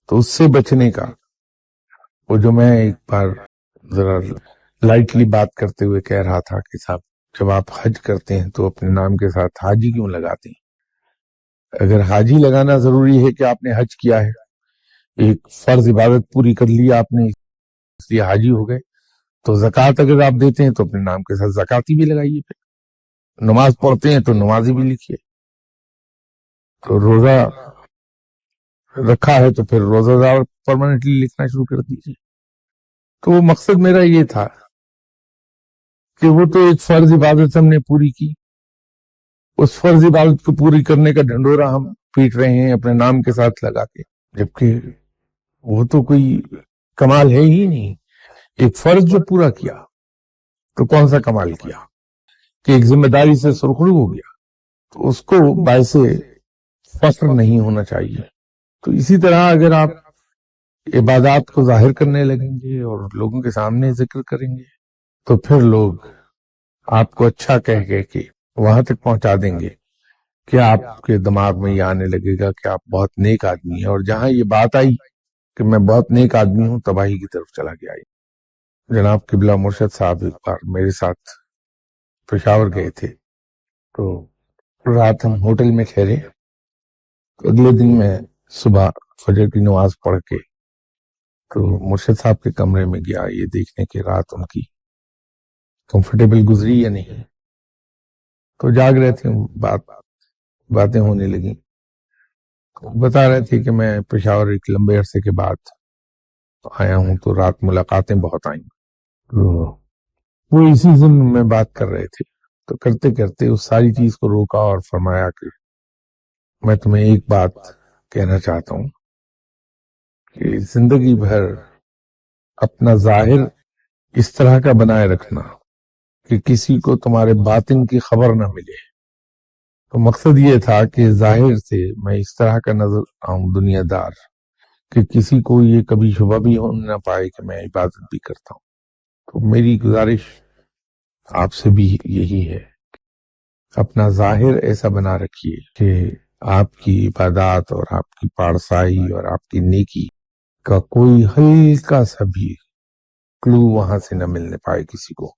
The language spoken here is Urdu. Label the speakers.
Speaker 1: تو اس سے بچنے کا وہ جو میں ایک بار ذرا لائٹلی بات کرتے ہوئے کہہ رہا تھا کہ صاحب جب آپ حج کرتے ہیں تو اپنے نام کے ساتھ حاجی کیوں لگاتے ہیں؟ اگر حاجی لگانا ضروری ہے کہ آپ نے حج کیا ہے، ایک فرض عبادت پوری کر لی آپ نے، اس لیے حاجی ہو گئے، تو زکوٰۃ اگر آپ دیتے ہیں تو اپنے نام کے ساتھ زکاتی بھی لگائیے، پھر نماز پڑھتے ہیں تو نمازی بھی لکھیے، تو روزہ رکھا ہے تو پھر روزہ دار پرماننٹلی لکھنا شروع کر دیجیے۔ تو وہ مقصد میرا یہ تھا کہ وہ تو ایک فرض عبادت ہم نے پوری کی، اس فرض عبادت کو پوری کرنے کا ڈھنڈورا ہم پیٹ رہے ہیں اپنے نام کے ساتھ لگا کے، جبکہ وہ تو کوئی کمال ہے ہی نہیں۔ ایک فرض جو پورا کیا تو کون سا کمال کیا کہ ایک ذمہ داری سے سرخرو ہو گیا، تو اس کو باعث فخر نہیں ہونا چاہیے۔ تو اسی طرح اگر آپ عبادات کو ظاہر کرنے لگیں گے اور لوگوں کے سامنے ذکر کریں گے تو پھر لوگ آپ کو اچھا کہہ کے وہاں تک پہنچا دیں گے کہ آپ کے دماغ میں یہ آنے لگے گا کہ آپ بہت نیک آدمی ہیں، اور جہاں یہ بات آئی کہ میں بہت نیک آدمی ہوں، تباہی کی طرف چلا گیا۔ جناب قبلہ مرشد صاحب ایک بار میرے ساتھ پشاور گئے تھے، تو رات ہم ہوٹل میں ٹھہرے، اگلے دن میں صبح فجر کی نماز پڑھ کے تو مرشد صاحب کے کمرے میں گیا یہ دیکھنے کہ رات ان کی کمفرٹیبل گزری یا نہیں۔ تو جاگ رہے تھے، باتیں ہونے لگیں، بتا رہے تھے کہ میں پشاور ایک لمبے عرصے کے بعد آیا ہوں تو رات ملاقاتیں بہت آئیں۔ وہ اسی ضمن میں بات کر رہے تھے، تو کرتے کرتے اس ساری چیز کو روکا اور فرمایا کہ میں تمہیں ایک بات کہنا چاہتا ہوں کہ زندگی بھر اپنا ظاہر اس طرح کا بنائے رکھنا کہ کسی کو تمہارے باطن کی خبر نہ ملے۔ تو مقصد یہ تھا کہ ظاہر سے میں اس طرح کا نظر آؤں دنیا دار کہ کسی کو یہ کبھی شبہ بھی ہو نہ پائے کہ میں عبادت بھی کرتا ہوں۔ تو میری گزارش آپ سے بھی یہی ہے، اپنا ظاہر ایسا بنا رکھیے کہ آپ کی عبادات اور آپ کی پارسائی اور آپ کی نیکی کا کوئی ہلکا سا بھی کلو وہاں سے نہ ملنے پائے کسی کو۔